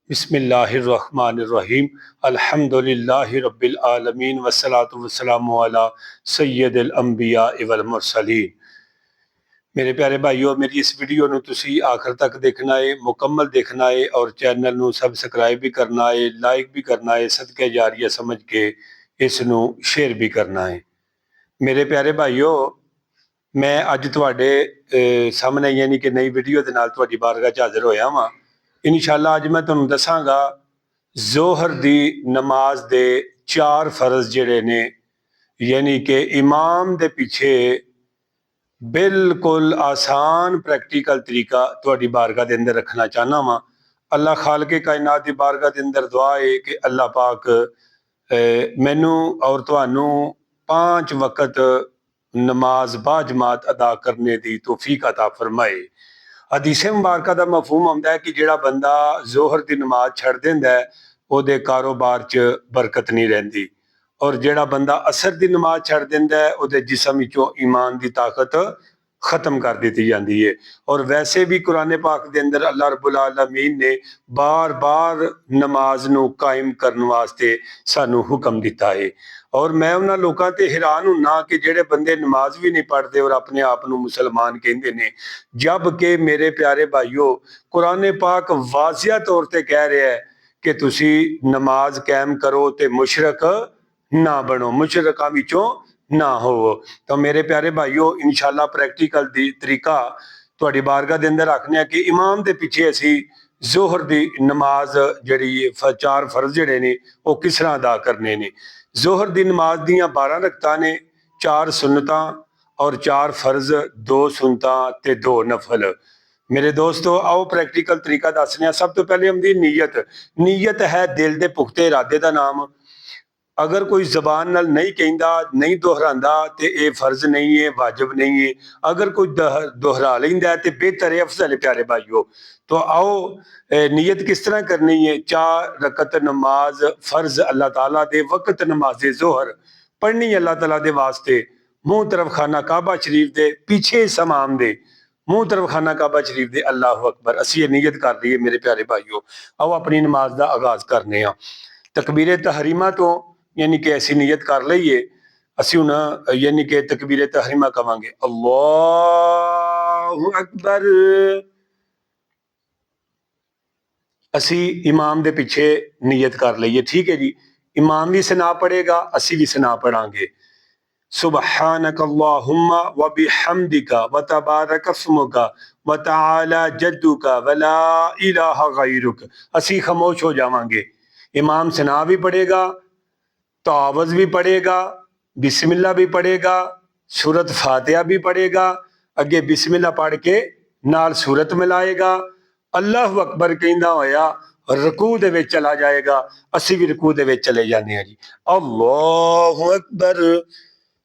بسم اللہ الرحمن الرحیم الحمد للہ رب العالمین والصلاة والسلام علی سید الانبیاء والمرسلین۔ میرے پیارے بھائیو، میری اس ویڈیو نو تسی آخر تک دیکھنا ہے، مکمل دیکھنا ہے اور چینل نو سبسکرائب بھی کرنا ہے، لائک بھی کرنا ہے، صدقہ جاریہ سمجھ کے اس نو شیئر بھی کرنا ہے۔ میرے پیارے بھائیو، میں اج تواڈے سامنے یعنی کہ نئی ویڈیو دے نال تواڈی بارگاہ چ حاضر ہویا ہاں۔ انشاءاللہ اج میں تانوں دساں گا ظہر دی نماز دے 4 فرض جڑے نے، یعنی کہ امام دے پیچھے بالکل آسان پریکٹیکل طریقہ تواڈی بارگاہ دے اندر رکھنا چاہنا وا۔ اللہ خالق کائنات دی بارگاہ دے اندر دعا ہے کہ اللہ پاک مینوں اور تانوں 5 وقت نماز با جماعت ادا کرنے دی توفیق عطا فرمائے۔ حدیث مبارکہ دا مفہوم ہوندا ہے کہ جڑا بندہ ظہر دی نماز چھڑ دیندا ہے او دے کاروبار چ برکت نہیں رہندی، اور جڑا بندہ عصر دی نماز چھڑ دیندا ہے او دے جسم وچوں ایمان دی طاقت ختم کر دیتی جاندی ہے۔ اور ویسے بھی قرآن پاک دے اندر اللہ رب العالمین نے بار بار نماز نو قائم کرنے واسطے سانو حکم دیتا ہے۔ اور میں انہاں لوکاں تے حیران ہونا کہ جڑے بندے نماز بھی نہیں پڑھتے اور اپنے آپ نو مسلمان کہندے نے، جبکہ میرے پیارے بھائیو قرآن پاک واضح طور تے کہہ رہا ہے کہ تسی نماز قائم کرو تے مشرک نہ بنو، مشرکاں وچوں نہ ہو۔ تو میرے پیارے بھائیو، انشاءاللہ پریکٹیکل طریقہ تواڈی بارگاہ دے اندر رکھنے ہیں کہ امام دے پیچھے اسی ظہر دی نماز جڑی 4 فرض جڑے نے وہ کس طرح ادا کرنے نے۔ ظہر دی نماز دیاں 12 رکعتاں نے، 4 سنتاں اور 4 فرض، 2 سنتاں تے 2 نفل۔ میرے دوستو آؤ پریکٹیکل طریقہ دسنے ہیں۔ سب تو پہلے ہماری نیت ہے دل دے پختے ارادے دا نام۔ اگر کوئی زبان نال نہیں کہندا، نہیں دہراندا تے اے فرض نہیں ہے، واجب نہیں ہے۔ اگر کوئی دہرا لیندا ہے تے بہتر ہے، افضل ہے پیارے بھائیو۔ تو آؤ نیت کس طرح کرنی ہے۔ 4 رکعت نماز فرض اللہ تعالیٰ دے وقت نماز ظہر پڑھنی اللہ تعالیٰ دے واسطے، منہ طرف خانہ کعبہ شریف دے پیچھے سمام دے، منہ طرف خانہ کعبہ شریف دے۔ اللہ اکبر، اسی یہ نیت کر رہی ہے میرے پیارے بھائیو۔ آؤ اپنی نماز دا آغاز کرنے ہاں۔ تکبیر تحریمہ تو یعنی کہ ایسی نیت کر لئیے، اسی ہن یعنی کہ تکبیر تحریمہ کہاں گے اللہ اکبر۔ اسی امام دے پیچھے نیت کر لئیے، ٹھیک ہے جی۔ امام بھی ثنا پڑھے گا، اسی بھی ثنا پڑھاں گے۔ سبحانک اللہم وبحمدک وتبارک اسمک وتعالی جدک ولا الہ غیرک۔ اسی خاموش ہو جاواں گے۔ امام ثنا بھی پڑھے گا، تعوذ بھی پڑھے گا، بسم اللہ بھی پڑھے گا، سورت فاتحہ بھی پڑھے گا، اگے بسم اللہ پڑھ کے نال سورت ملائے گا، اللہ اکبر کہندا ہویا رکوع دے وچ چلا جائے گا۔ اسی بھی رکوع دے وچ چلے جانے ہیں جی۔ اللہ اکبر،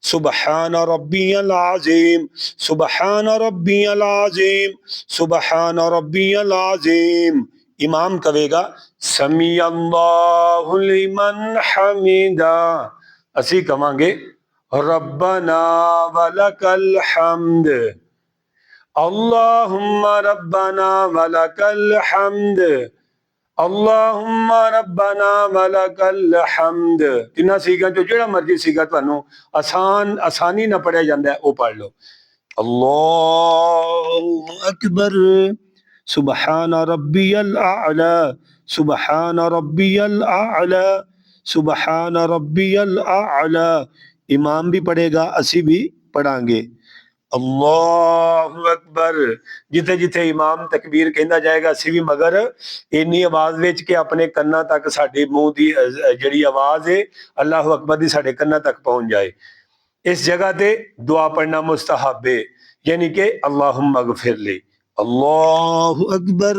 سبحان ربی العظیم، سبحان ربی العظیم، سبحان ربی العظیم۔ امام کہے گا سمیع اللہ لمن حمیدہ، اسی کہاں گے ربنا ولک الحمد، اللہم ربنا ولک الحمد، اللہم ربنا ولک الحمد۔ تینہ سیگا جو جڑا مرضی سیگا تانوں آسانی نہ پڑھیا جاندہ ہے وہ پڑھ لو۔ اللہ اکبر، سبحان ربی الاعلی، سبحان ربی الاعلی، سبحان ربی الاعلی۔ امام بھی پڑھے گا، اسی بھی پڑھاں گے۔ اللہ اکبر، جتھے جتھے امام تکبیر کہندا جائے گا اسی بھی مگر اینی آواز وچ کہ اپنے کناں تک ساڈے منہ دی جڑی آواز ہے اللہ اکبر دی ساڈے کناں تک پہنچ جائے۔ اس جگہ تے دعا پڑھنا مستحب ہے، یعنی کہ اللہم اغفر لی۔ اللہ اکبر،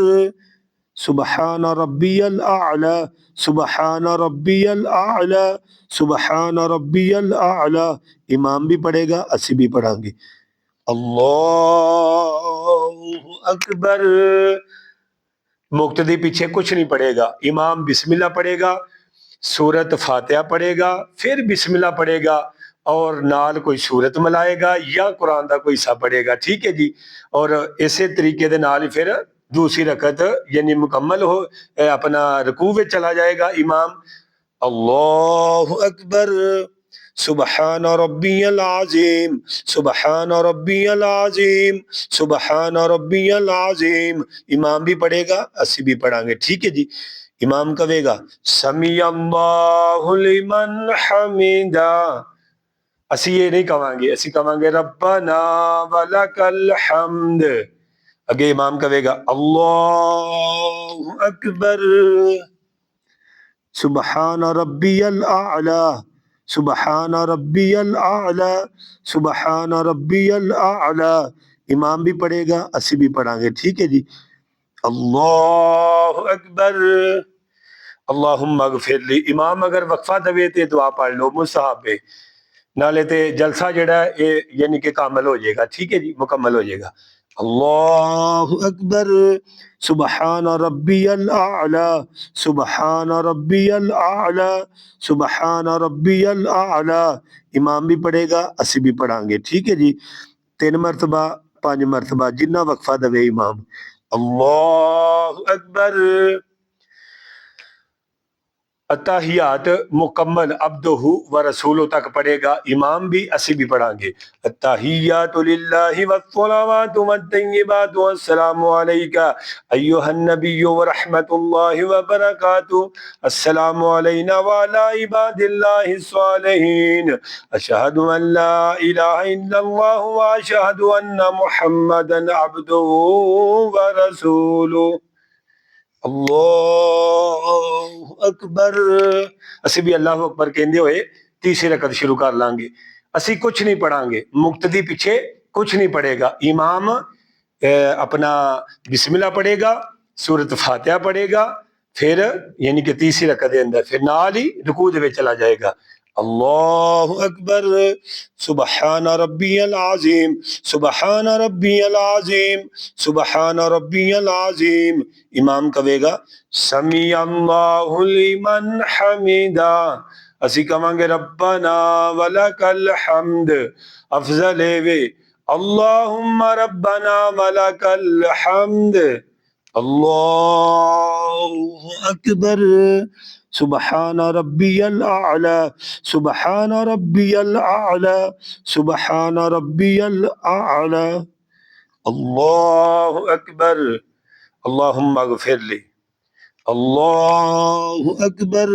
سبحان ربی الاعلی، سبحان ربی الاعلی، سبحان ربی الاعلی۔ امام بھی پڑھے گا، اسی بھی پڑھاں گے۔ اللہ اکبر، مقتدی پیچھے کچھ نہیں پڑھے گا۔ امام بسم اللہ پڑھے گا، سورت فاتحہ پڑھے گا، پھر بسم اللہ پڑھے گا اور نال کوئی سورت ملائے گا یا قرآن دا کوئی حصہ پڑھے گا، ٹھیک ہے جی۔ اور اسی طریقے دے نال پھر دوسری رکعت یعنی مکمل ہو اپنا رکوع میں چلا جائے گا امام، اللہ اکبر سبحان ربی العظیم سبحان ربی العظیم سبحان ربی العظیم، امام بھی پڑھے گا، اسی بھی پڑھیں گے، ٹھیک ہے جی۔ امام کہے گا سمیع اللہ لمن حمیدہ، اسی یہ نہیں کہیں گے، اسی کہیں گے ربنا ولک الحمد۔ اگے امام کہے گا اللہ اکبر سبحان ربی الاعلی سبحان ربی الاعلی سبحان ربی الاعلی، امام بھی پڑھے گا، اسی بھی پڑھیں گے، ٹھیک ہے جی۔ اللہ اکبر اللہم اغفر لی، امام اگر وقفہ دوے تے دعا پڑھ لو مستحب ہے، نالے تے جلسہ جڑا ہے یہ یعنی کہ کامل ہو جائے گا، ٹھیک ہے جی، مکمل ہو جائے گا۔ اللہ اکبر سبحان ربی الاعلی سبحان ربی الاعلی سبحان ربی الاعلی، امام بھی پڑھے گا، اسی بھی پڑھیں گے، ٹھیک ہے جی۔ 3 مرتبہ 5 مرتبہ جنہ وقفہ دوے امام۔ اللہ اکبر اتحیات مکمل عبدہ و رسولہ تک پڑھے گا، امام بھی، اسی بھی پڑھیں گے۔ التحیات للہ والصلوات والطیبات والسلام علیک ایھا النبی ورحمۃ اللہ وبرکاتہ، السلام علینا وعلی عباد اللہ الصالحین، اشہد ان لا الہ الا اللہ واشہد ان محمدا عبدہ ورسولہ، اللہ اکبر، اسی بھی اللہ اکبر کہندے ہوئے تیسری رکعت شروع کر لیں گے۔ اسی کچھ نہیں پڑھیں گے، مقتدی پیچھے کچھ نہیں پڑھے گا، امام اپنا بسم اللہ پڑھے گا، سورۃ فاتحہ پڑھے گا، پھر یعنی کہ تیسری رکعت دے اندر پھر نال ہی رکوع دے وچ چلا جائے گا۔ اللہ اکبر سبحان ربی العظیم سبحان ربی العظیم سبحان ربی العظیم، امام کہے گا سمیع اللہ لمن حمیدہ، اسی کہیں گے ربنا ولک الحمد، افضل ہے اللہم ربنا ولک الحمد۔ اللہ اکبر سبحان ربی الاعلی سبحان ربی الاعلی سبحان ربی الاعلی، اللہ اکبر اللہم اغفر لی، اللہ اکبر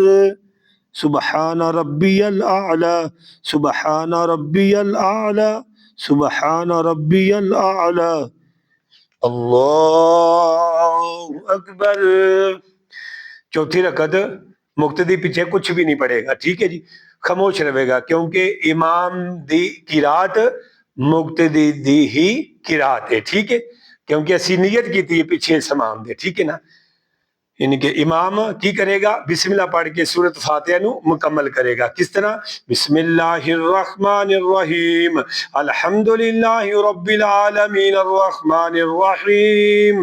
سبحان ربی الاعلی سبحان ربی الاعلی سبحان ربی الاعلی، اللہ اکبر۔ چوتھی رکعت مقتدی پیچھے کچھ بھی نہیں پڑھے گا، ٹھیک ہے جی، خاموش رہے گا، کیونکہ امام دی قرات مقتدی دی ہی قرات ہے، ٹھیک ہے، کیونکہ اسی نیت کی تھی پیچھے سمام دے، ٹھیک ہے نا۔ یعنی کہ امام کی کرے گا، بسم اللہ پڑھ کے سورۃ فاتحہ نو مکمل کرے گا، کس طرح؟ بسم اللہ الرحمن الرحیم الحمدللہ رب العالمین الرحمن الرحیم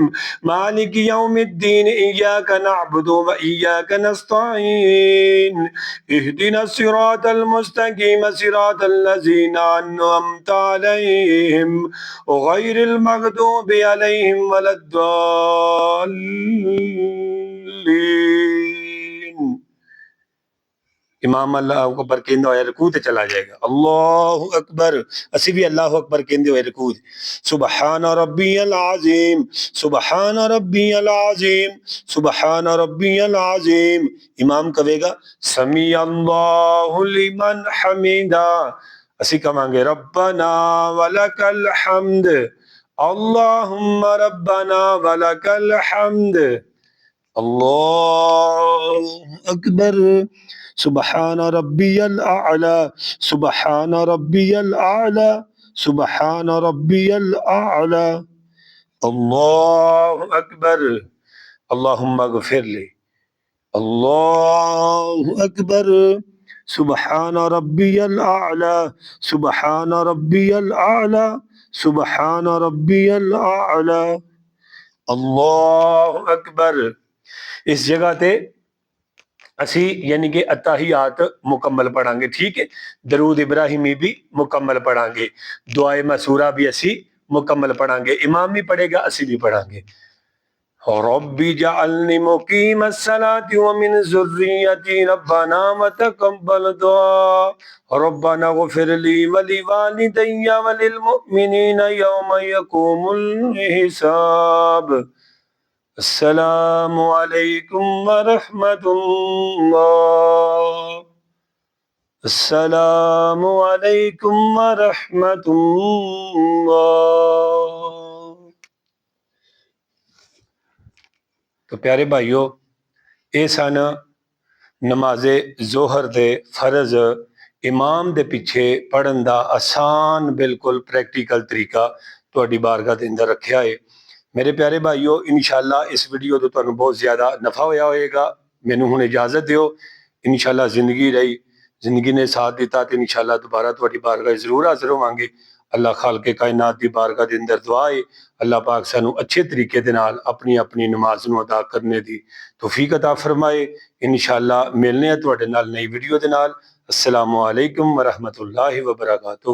مالک یوم الدین ایاک نعبد و ایاک نستعین اہدنا الصراط المستقیم صراط الذین انعمت علیہم غیر المغضوب علیہم ولا الضالین۔ امام اللہ اکبر کہندے ہوئے رکوع تے چلا جائے گا، اللہ اکبر، اسی بھی اللہ اکبر کہندے ہوئے رکوع، سبحان ربی العظیم سبحان ربی العظیم سبحان ربی العظیم، امام کہے گا سمیع اللہ لمن حمیدہ، اسی کہیں گے ربنا ولک الحمد، اللہم ربنا ولک الحمد، اللہ اکبر سبحان ربی الاعلی سبحان ربی الاعلی سبحان ربی الاعلی، اللہ اکبر اللہم اغفر لی، اللہ اکبر سبحان ربی الاعلی سبحان ربی الاعلی سبحان ربی الاعلی، اللہ اکبر۔ اس جگہ تے اسی یعنی کہ اتحیات مکمل پڑھیں گے، ٹھیک ہے، درود ابراہیمی بھی مکمل پڑھیں گے، دعائے مسورہ بھی اسی مکمل پڑھیں گے، امام بھی پڑھے گا، اسی بھی پڑھیں گے۔ رب اجعلنی مقیم الصلاة ومن ذریتی ربنا وتقبل دعاء ربنا اغفر لی ولوالدی وللمؤمنین یوم یقوم الحساب۔ السلام علیکم ورحمۃ اللہ۔ السلام علیکم ورحمۃ اللہ۔ تو پیارے بھائیو، یہ سن نماز ظہر دے فرض امام دے پیچھے پڑھن دا آسان بالکل پریکٹیکل طریقہ تہاڈی بارگاہ دے اندر رکھیا ہے۔ میرے پیارے بھائیو، انشاءاللہ اس ویڈیو تو تانوں بہت زیادہ نفع ہویا ہوئے گا۔ مینوں ہن اجازت دیو، انشاءاللہ زندگی رہی، زندگی نے ساتھ دیتا تو انشاءاللہ دوبارہ تہاڈی بارگاہ ضرور حاضر ہوواں گے۔ اللہ خالق کائنات دی بارگاہ دے اندر دعا ہے اللہ پاک سانو اچھے طریقے دے نال اپنی اپنی نماز نو ادا کرنے دی توفیق عطا فرمائے۔ انشاءاللہ ملنے ہیں تہاڈے نال نئی ویڈیو دے نال۔ السلام علیکم ورحمۃ اللہ وبرکاتہ۔